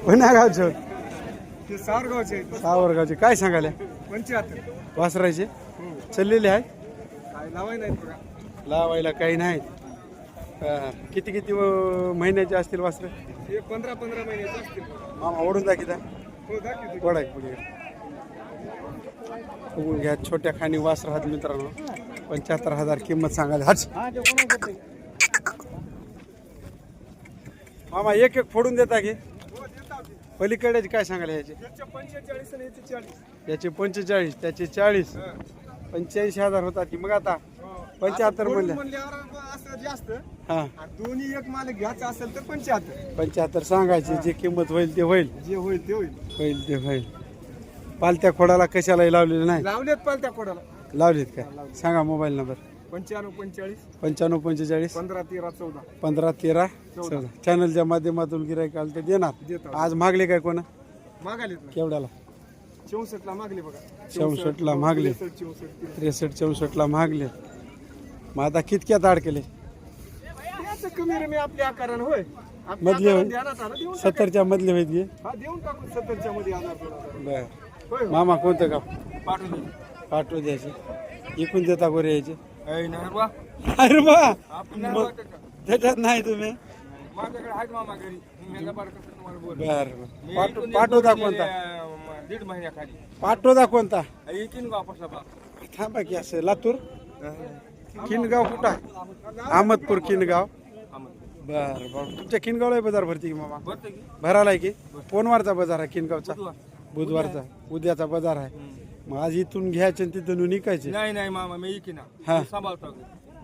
पुन्हा गावचे ते सावरगावचे सावरगावचे काय सांगायला 75 वासरायचे चाललेले आहे काय लावाय नाही बघा लावायला काही नाही किती किती महिन्याचे असतील वासरे हे 15 महिन्याचे असतील मामा ओढून दाखिता हो दाखवतो ओढाय पुढे बघून घ्या छोट्या खाणी वासर हात मित्रांनो 75,000 किंमत सांगायला हाच मामा एक एक फोडून देता की पलीकडेच काय सांगायला याचे याचे 45 त्याचे 40 85,000 होतात की मग आता 75 म्हणले जास्त हा दोन्ही एक मालक घ्यायचा असेल तर 75 सांगायचे जे किंमत होईल ते होईल जे होईल ते होईल पालत्या खोडाला कशालाही लावलेलं नाही लावलेत पालत्या कोडाला लावलेत काय सांगा मोबाईल नंबर 95 45 15 13 14 15 13 14 चॅनलच्या माध्यमातून गिराईक आलं तर देणार आज मागले काय कोणा मागालेत केवढ्याला 64 ला मागले बघा 64 ला मागले 63 64 ला मागले मग आता कितक्यात अडकले कमी रमी आपल्या आकारानं होय मधले होय ध्यानात आलं देऊन 70च्या मधले होईल की हा देऊन टाकू 70 च्या मध्ये आला बर मामा कोणतं गाव पाठवून पाठवू द्यायचे इकून देता गोरे यायचे नाही बा अरे बा आपण मग त्याच्यात नाही तुम्ही माझ्याकडे आहेत मामा घरी मी व्यापार करतो तुम्हाला बोल बर पाठवता कोणता 1.5 महिन्याखाली पाठवता कोणता येईन वापस बा थांबा की असं लातूर किनगाव कुठं आहे अहमदपूर किनगाव बर बर तुमच्या किनगावला बाजार भरती की मामा भरायला आहे की कोणवारचा बाजार आहे किनगावचा बुधवारचा उद्याचा बाजार आहे मग आज इथून घ्यायचे आणि तिथून विकायचे नाही मामा मी येईन हा सांभाळतो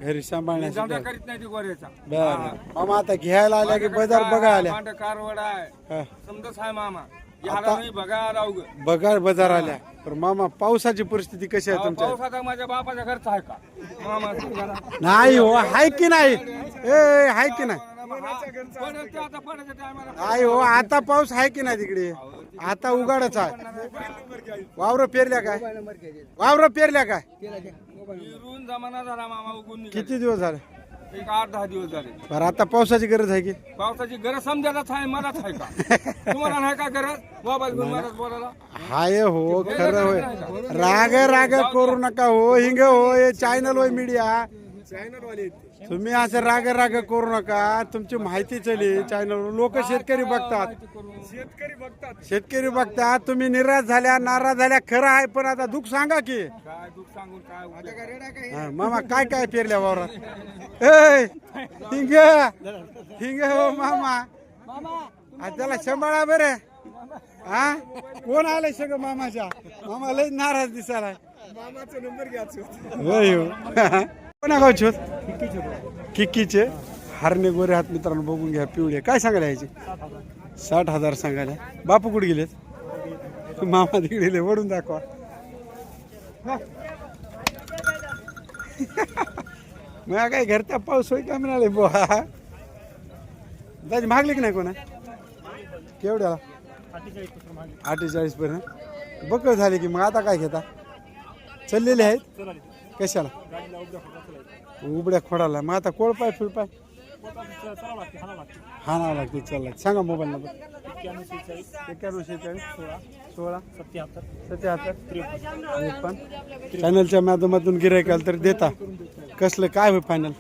घरी सांभाळण्यासाठी करीत नाही ती गोऱ्याचा बर मामा आता घ्यायला आल्या की बाजार बघा आल्या पांढरा कारवड आहे हा. समजच आहे मामा याला नाही बघा राव बघा बाजार आल्या पण मामा पावसाची परिस्थिती कशी आहे तुमच्या पाऊस आता माझ्या बापाच्या घरचा आहे का मामा नाही हो हाय की नाही ए हाय की नाही आता पडायच्या टायमाला नाही हो आता पाऊस आहे की नाही तिकडे आता उघाडच आहे वावर पेरल्या काय इरून जमाना झाला मामा उगून निघाले. किती दिवस झाले एक 8-10 दिवस झाले बरं आता पावसाची गरज आहे की पावसाची गरज समजायलाच आहे मलाच आहे का तुम्हाला नाही का गरज मोबाईल घेऊन मलाच बोलायला हाय हो खरं होय राग करू नका हो हिंग हो हे चॅनल होय मीडिया चॅनल वाले तुम्ही असं राग करू नका तुमची माहिती चली चॅनल लोक शेतकरी बघतात शेतकरी बघतात तुम्ही निराश झाल्या नाराज झाल्या खरं आहे पण आता दुःख सांगा की काय दुःख सांगून काय हा, मामा काय पेरल्या वावरात ए हिंग हो मामा आ, त्याला सांभाळा बरे हा कोण आलंय सगळं मामाच्या मामा लय नाराज दिसायला मामाचा नंबर घ्यायचा होय हो कोणा गावचे किक्कीचे हरणे गोरे हात मित्रांनो बघून घ्या पिवळे काय सांगायला यायचे 60,000 सांगायला बापू कुठे गेलेत मामा तिकडे गेले वडून दाखवा मग काय घरचा पाऊस होय का म्हणाले बुवा दाजी मागले की नाही कोणा केवढ्याला 48 पर्यंत बकळ झाले की मग आता काय घेता चाललेले आहेत कशाला उबड्या खोडाला मग आता कोळपाय फुलपाय हाणावं लागते चालला सांगा मोबाईल नंबर 9146 16 77 53 चॅनलच्या माध्यमातून गिराईक आलं तर देता कसलं काय होय फायनल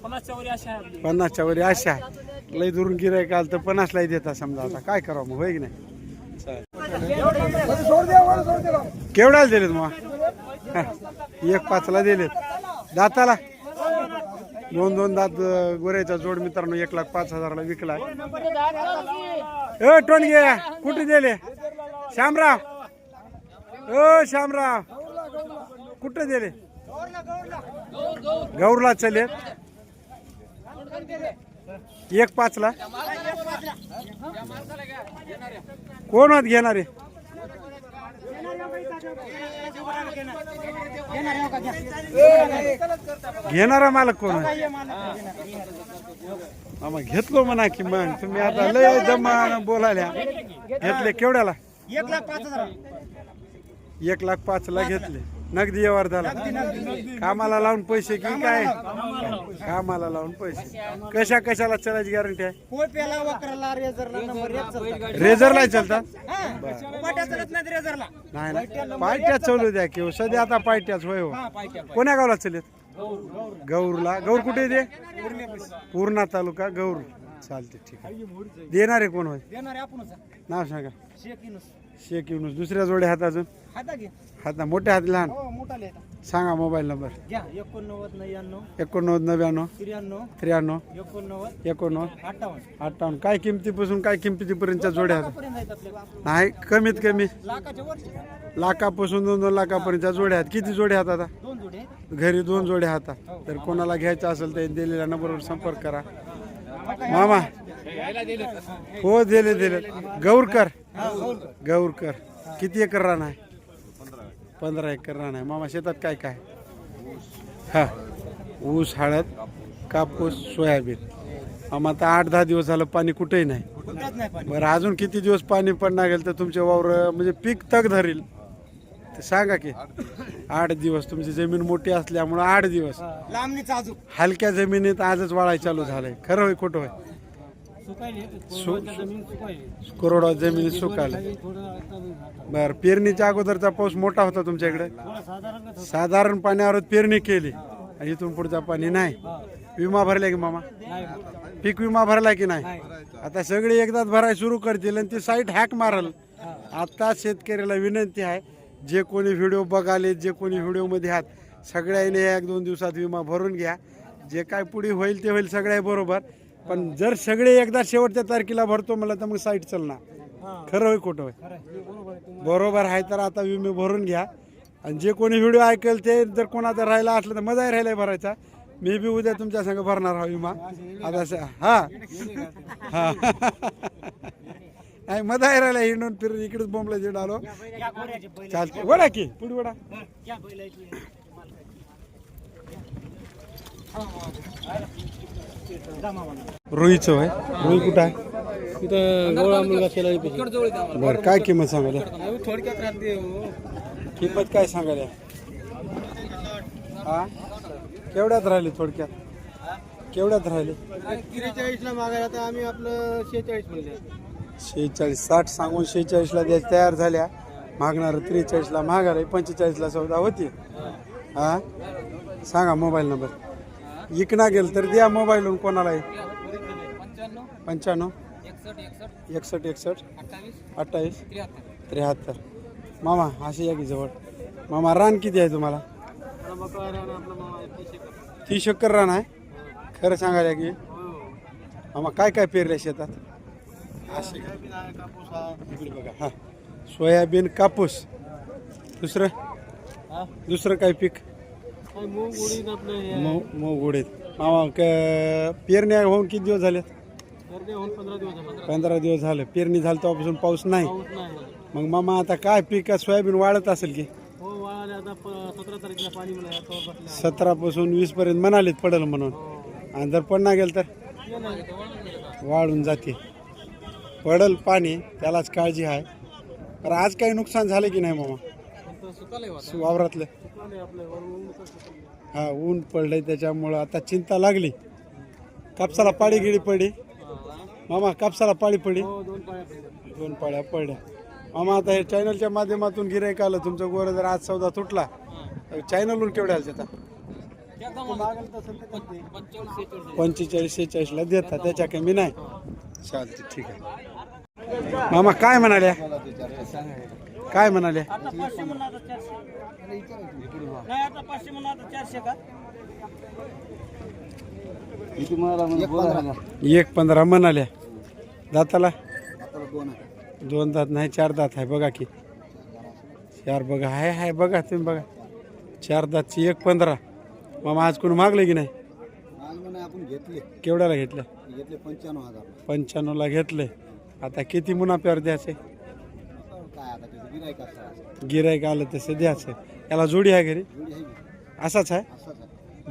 50च्या वरी आशा आहे लय दुरून गिराईक आलं तर 50ला देता समजा आता काय करावं मग होय की नाही केवढ्याला दिलेत मग 1.5 दिलेत दाताला 2 दात गोऱ्याचा जोड मित्रांनो 1,05,000ला विकलाय टोनगे कुठे दिले श्यामराव श्यामराव कुठे दिले गौरला चले 1.5 कोण होत घेणारे घेणारा मालक कोण आहे मामा घेतलो म्हणा की मग तुम्ही आता लय जमा बोलायला घेतले केवढ्याला 1,05,000 1,05,000 घेतले नगदी व्यवहार झाला कामाला लावून पैसे की काय कामाला लावून पैसे कशाला चलायची गॅरंटी आहे कोप्याला वक्राला रेझरला नंबर 1 चालतात रेझरला चालतात पाट्या चालत नाही रेझरला नाही ना पायट्या चालू द्या किंवा सध्या आता पायट्याच होय हो कोण्या गावाला चलेत गौरला गौर कुठे येते पूर्णा तालुका गौर चालते ठीक आहे देणारे कोण होय देणार आपणच नाव सांगा शेख युनुस शेख युनुस दुसऱ्या जोडे हात अजून हाता घे हात ना मोठे हात लहान हो मोठा लिहिता सांगा मोबाईल नंबर घ्या 89 99 89 93 93 89 89 58 58 काय किमतीपासून काय किमतीपर्यंतच्या जोड्या आहेत पर्यंत आहेत आपल्याला नाही कमीत कमी लाखाच्या वर लाखापासून 2-2 लाखापर्यंतच्या जोड्या आहेत किती जोड्या आहेत आता 2 जोडे आहेत. घरी 2 जोड्या हातात तर कोणाला घ्यायचं असेल तर दिलेल्या नंबरवर संपर्क करा मामा हो दिले गौरकर गौरकर किती एकर रान आहे 15 एकर रान आहे मामा शेतात काय काय हा ऊस हळद कापूस सोयाबीन मामा आता 8-10 दिवस झालं पाणी कुठेही नाही कुठंच नाही पाणी बरं अजून किती दिवस पाणी पडणार गेलं तर तुमचे वावर म्हणजे पीक तग धरील ते सांगा की 8 दिवस तुमची जमीन मोठी असल्यामुळं 8 दिवस लांबणीचा अजून हलक्या जमिनीत आजच वाळाय चालू झालंय खरं होय खोटं होय जमीन सुकायली कोरडा जमिनीत सुकायला बर पेरणीच्या अगोदरचा पाऊस मोठा होता तुमच्या इकडे साधारण पाण्यावर पेरणी केली आणि इथून पुढचा पाणी नाही विमा भरला की मामा पीक विमा भरला की नाही आता सगळे एकदाच भरायला सुरू करतील आणि ती साईट हॅक मारल आता शेतकऱ्याला विनंती आहे जे कोणी व्हिडिओ बघाले जे कोणी व्हिडिओमध्ये आहात सगळ्यांनी 1-2 दिवसात विमा भरून घ्या जे काय पुढे होईल ते होईल सगळ्या बरोबर पण जर सगळे एकदा शेवटच्या तारखेला भरतो मला तर मग साईट चालणार खरं होय खोटं होय बरोबर आहे तर आता विमे भरून घ्या आणि जे कोणी व्हिडिओ ऐकेल ते जर कोणाचा राहिला असलं तर मजा राहिला भरायचा मी बी उद्या तुमच्या संग भरणार हा विमा आता हा हा नाही मजा राहिला हिंडून फिरून इकडेच बोंबला जेड आलो चालते वडा की पुढे वडा रोहीचं आहे रोही कुठं आहे बरं काय किंमत सांगायला किंमत काय सांगायला हा केवढ्यात राहिले थोडक्यात केवढ्यात राहिले 43 ला मागायला तर आम्ही आपलं 46 म्हणले 46 60 सांगून 46 ला द्यायला तयार झाल्या मागणार 43 ला मागायला 45 ला सौदा होती हा सांगा मोबाईल नंबर इकना गेल तर द्या मोबाईलवरून कोणाला 95 61 61 28 73 मामा असे या की जवळ मामा रान किती आहे तुम्हाला 30 एकर रान आहे खरं सांगायला की मामा काय काय पेरले शेतात असे इकडे बघा हा सोयाबीन कापूस दुसरं काय पीक मूग उडीद मामा पेरण्या होऊन किती दिवस झाले 15 दिवस झाले पेरणी झाली तेव्हापासून पाऊस नाही मग मामा आता काय पीक सोयाबीन वाढत असेल की 17 पासून 20 पर्यंत म्हणालेत पडेल म्हणून आणि जर पडणार गेल तर वाढून जाते पडल पाणी त्यालाच काळजी आहे पण आज काही नुकसान झालं की नाही मामा वावरातलं हा ऊन पडलंय त्याच्यामुळं आता चिंता लागली कापसाला पाळी गिळी पडली मामा कापसाला पाळी पडली 2 पाळ्या पडल्या मामा आता हे चॅनलच्या माध्यमातून गिऱ्हाईक आलं तुमचं गोर जर आज सौदा तुटला चॅनलवरून केवढ्या आलं त्याचा 45-46 ला देतात त्याच्या कमी नाही चालते ठीक आहे मामा काय म्हणाल्या काय म्हणाले आता 500 म्हणा आता 400 नाही आता 500 म्हणा आता 400 का 1.15 म्हणाल्या दाताला 2 दात नाही 4 दात आहे बघा की 4 बघा हाय बघा तुम्ही बघा 4 दातची 1.15 मामा आज कोणी मागले की नाही आपण घेतले केवढ्याला घेतलं 95,000 95 ला घेतले आता किती मुनाफ्यावर द्यायचे काय आता त्याचं गिराईक असतं गिराईक आलं तसं द्यायचं याला जोडी आहे घरी असाच आहे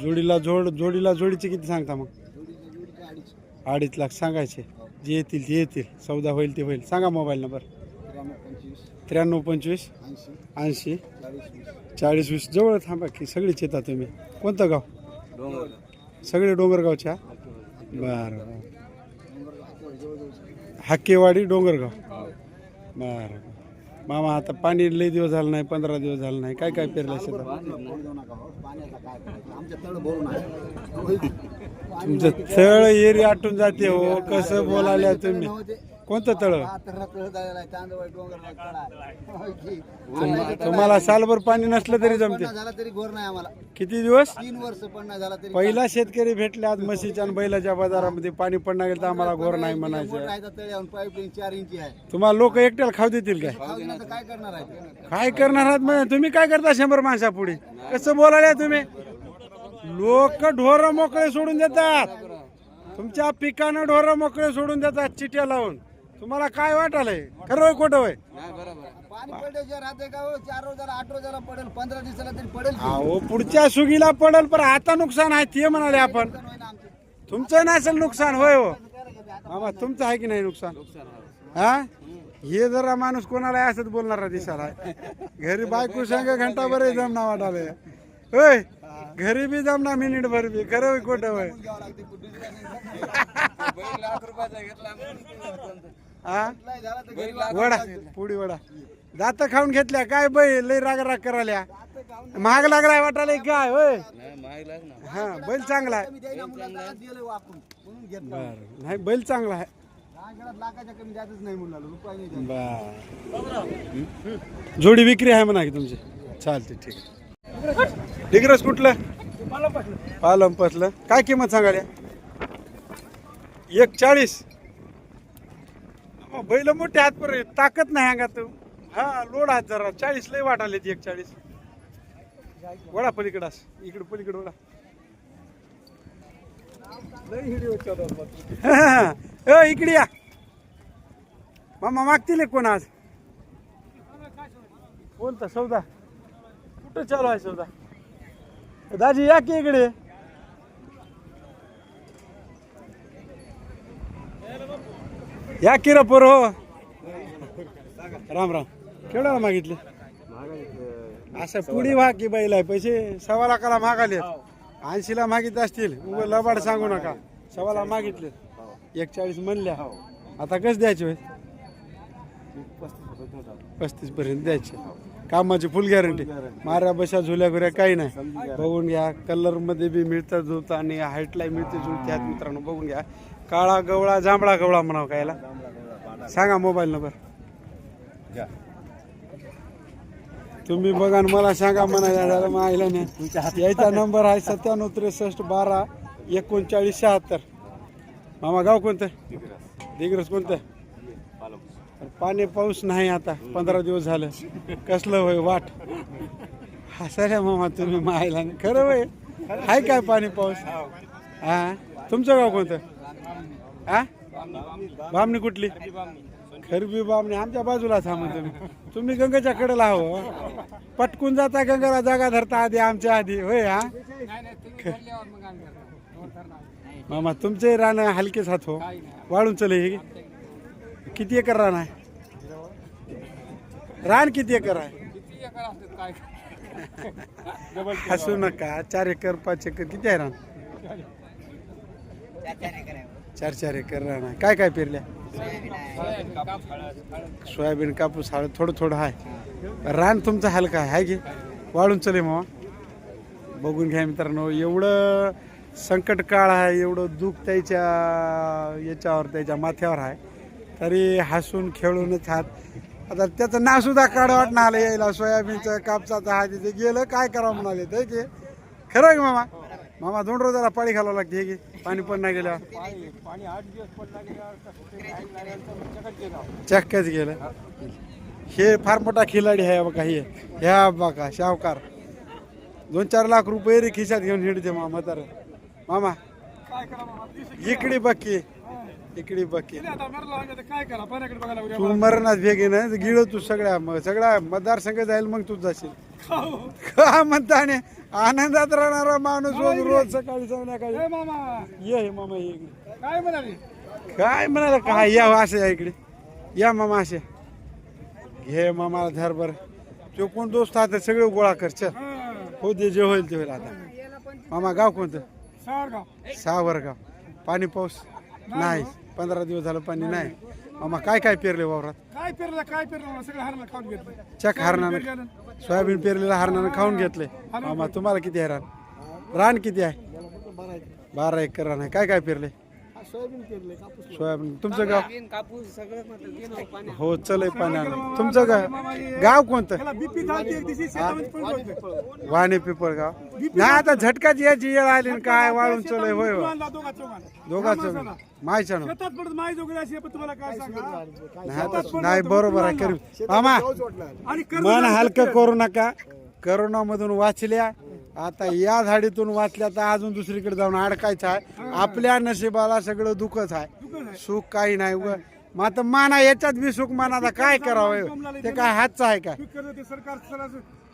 जोडीला जोडीचे किती सांगता मग 2.5 लाख सांगायचे जे येतील ते येतील सौदा होईल ते होईल सांगा मोबाईल नंबर 93 25 80 40 20 जवळ थांबा की सगळीच येतात तुम्ही. कोणतं गाव? सगळे डोंगरगावच्या. बरं हाकेवाडी डोंगरगाव. बरं मामा आता पाणी लई दिवस झालं नाही, 15 दिवस झालं नाही. काय काय पेरलं शेतात? तुमचं तळ एरी आटून जाते हो. कसं बोलायला तुम्ही? कोणतं तळ? तुम्हाला सालभर पाणी नसलं तरी जमते. तरी घोर नाही आम्हाला. किती दिवस? 3 वर्ष पण नाही झाला तरी. पहिला शेतकरी भेटले आज म्हशीच्या आणि बैलाच्या बाजारामध्ये. पाणी पडणार गेलं तर आम्हाला घोर नाही म्हणायचं. पाईपलाईन 4 इंची आहे. तुम्हाला लोक एकट्याला खाऊ देतील काय? काय करणार आहे? काय करणार आहात म्हणजे तुम्ही? काय करता 100 माणसा पुढे? कसं बोलायला तुम्ही? लोक ढोरं मोकळे सोडून देतात. तुमच्या पिकानं ढोरं मोकळे सोडून देतात चिट्या लावून. तुम्हाला काय वाटालंय? खरं होय खोटं होय? पाणी पडल्याशिवाय राहते का हो? 4 रोजाला 8 रोजाला पडेल, 15 दिवसाला तरी पडेल. अहो पुढच्या सुगीला पडेल, पण आता नुकसान आहे ते म्हणाले आपण. तुमचं नसेल नुकसान होय हो मामा? तुमचं आहे की नाही नुकसान? हा हे जरा माणूस कोणाला असंच बोलणारा दिसायला. घरी बायको संग घंटा बरे जमना वाटाले होय. घरी बी जमना मिनिट भर बी. खरं होय खोटं होय? हा वडा पुडी वडा दात खाऊन घेतल्या काय बैल लय राग राग करायला. महाग लागलाय वाटायला काय होय? हा बैल चांगला आहे. बरं नाही बैल चांगला आहे. बर जोडी विक्री आहे म्हणा की तुमची? चालते ठीक आहे. डिग्रस कुठलं? पालम पसलं. काय किंमत सांगाल्या? 140. बैल मोठे हात पर ताकद नाही अंगात. हा लोड हात जरा 40 लय वाटाले. 140 वडा पलीकडे इकडे पलीकडे वडा. इकडे या मामा. मागतील कोण आज? बोलता सौदा कुठं चालू आहे सौदा? दाजी या की इकडे. या की रे पोर हो. राम राम. केवढ्याला मागितले? असं पुढी व्हा की बैल आहे. पैसे 1.25 लाखाला मागाले. 80ला मागित असतील. उगं लबाड सांगू नका. 1.25 मागितले. 140 म्हणल्या. आता कसं द्यायचे होय? 35 पर्यंत द्यायचे. कामाची फुल गॅरंटी. माऱ्या बशा झुल्या घुऱ्या काही नाही. बघून घ्या. कलर मध्ये बी मिळतं जुळतं आणि हाईटला मिळते जुळते. आहेत मित्रांनो बघून घ्या. काळा गवळा जांभळा गवळा म्हणावं कायला. सांगा मोबाईल नंबर. तुम्ही बघा मला सांगा म्हणा. माहिला नाही यायचा नंबर आहे 97 63 12 39 76. मामा गाव कोणतं? दिग्रस कोणतं? पाणी पाऊस नाही आता 15 दिवस झालं. कसलं होय वाट? हसायला मामा तुम्ही मायला. खरं होय आहे काय पाणी पाऊस? हा तुमचं गाव कोणतं? हा बामणी कुठली? खरबी बामणी आमच्या बाजूला थांबा. तुम्ही गंगेच्या कडेला हो. पटकून जाता गंगाला जागा धरता आधी आमच्या आधी होय. हा मामा तुमचे रान हलकेच हात हो. वाळून चले. हे किती एकर रान आहे? रान किती एकर आहे? हसू नका. 4 एकर 5 एकर किती आहे रान? 4 एकर रान आहे. काय काय पेरल्या? सोयाबीन कापूस हळद थोडं थोडं आहे. रान तुमचं हलका आहे की? वाळून चले मामा. बघून घ्या मित्रांनो. एवढं संकट काळ आहे. एवढं दुःख त्याच्या याच्यावर त्याच्या माथ्यावर आहे तरी हसून खेळूनच हात. आता त्याचं नाव सुद्धा काढ वाटणं आलं यायला. सोयाबीनचं कापसाचं हा तिथे गेलं काय करावं म्हणाले ते की. खरं आहे मामा? मामा 2 रोजाला पाळी घालावं लागते. हे की पाणी पण नाही गेलं. चक्कच गेलं. हे फार मोठा खिलाडी आहे बघा. हे ह्या बघा शावकार 2-4 लाख रुपये रे खिशात घेऊन हिडते मामा. तर मामा इकडे बक्की इकडे बक्की. तू मरणात भेगे ना गिळ तू सगळ्या मतदारसंघ जाईल मग तू जाशील. का म्हणता आनंदात राहणारा माणूस रोज रोज सकाळी संध्याकाळी. ये मामा ये इकडे. काय म्हणाले? काय या असं या इकडे या मामा. असे घे मामा धरभर तो कोण दोस्त आता सगळं गोळा कर चल हो दे जे होईल ते होईल आता मामा गाव कोणतं सावरगाव पाणी पाऊस नाही 15 दिवस झालं पाणी नाही मामा काय काय पेरले वावरात काय पेरलं सगळं हरला खाऊन घेतलं चक हरणानं सोयाबीन पेरलेलं हरणानं खाऊन घेतले मामा तुम्हाला किती आहे रान किती आहे 12 एकर रान आहे काय काय पेरले सोयाबीन पेरले कापूस सोयाबीन तुमचं गाव कापूस सगळं हो चलय पाण्यानं तुमचं गाव कोणतं बीपी झाली एक दिवशी शेतामध्ये पडलं होतं. वाणे पिपळगाव नाही आता झटकाची याची येळ आली आणि काय वाळून चलय होय हो. दोघांचं मायच्या शेतात पडत माय जोगरी अशी पण तुम्हाला काय सांगा नाही नाही बरोबर आहे करीम मामा आणि मन हलकं करू नका करोना मधून वाचल्या आता या झाडीतून वाचल्या तर अजून दुसरीकडे जाऊन अडकायचं आहे आपल्या नशिबाला सगळं दुःखच आहे सुख काही नाही मग आता माना याच्यात बी सुख मानाचा काय करावं ते काय हातचं आहे का सरकार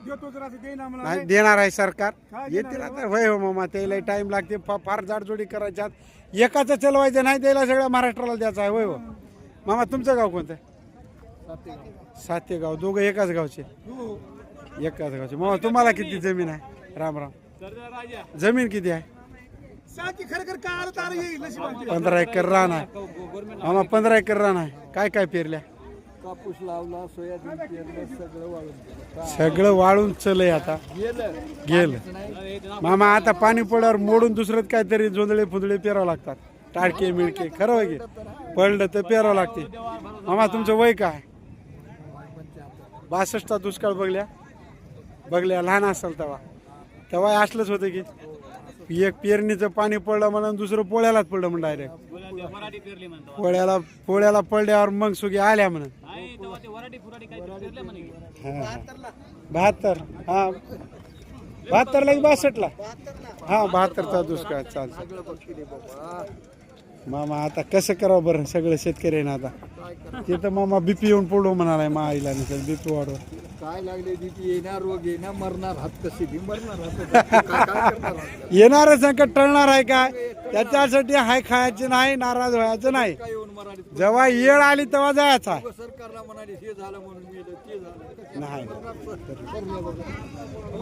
देतो जर असं देईना मला नाही देणार आहे सरकार येतील आता होय हो मामा त्याला टाइम लागते फार जाडजोडी करायच्यात एकाचं चलवायचं नाही त्याला सगळ्या महाराष्ट्राला द्यायचं आहे होय हो मामा तुमचं गाव कोणतं सातेगाव दोघं एकाच गावचे एकाच गावचे मामा तुम्हाला किती जमीन आहे राम राम जमीन किती आहे साची खरखर काय आलं तर येईल नशिबाची 15 एकर रान आहे मामा 15 एकर रान आहे काय काय पेरल्या कापूस लावला सोयाबीन पेरलं सगळं वाळून सगळं वाळून चलय आता गेलं मामा आता पाणी पडल्यावर मोडून दुसरंच काहीतरी जोंधळे फुंदळे पेरावं लागतात टाळके मिळके खरं होय की पडलं तर पेरावं लागते मामा तुमचं वय काय 62 दुष्काळ बघल्या लहान असाल तेव्हा असलंच होतं की एक पेरणीचं पाणी पडलं म्हणून दुसरं पोळ्यालाच पडलं म्हणून डायरेक्ट पोळ्याला पडल्यावर मग सुगी आल्या म्हणून 72 हा 72 ला 62 ला हा 72चा दुष्काळ चालतं मामा आता कसं करावं बरं सगळं शेतकरी आहे ना आता ते तर मामा बीपी येऊन पडलो म्हणालाय मा आईला बीपी वाढव काय लागले बीपी येणार रोग येणार मरणार हात कशी बी मरणार येणारं संकट टळणार आहे काय त्याच्यासाठी हाय खायचं नाही नाराज व्हायचं नाही जेव्हा येळ आली तेव्हा जायचा सरकारला म्हणाले हे झालं म्हणून मेलं ते झालं नाही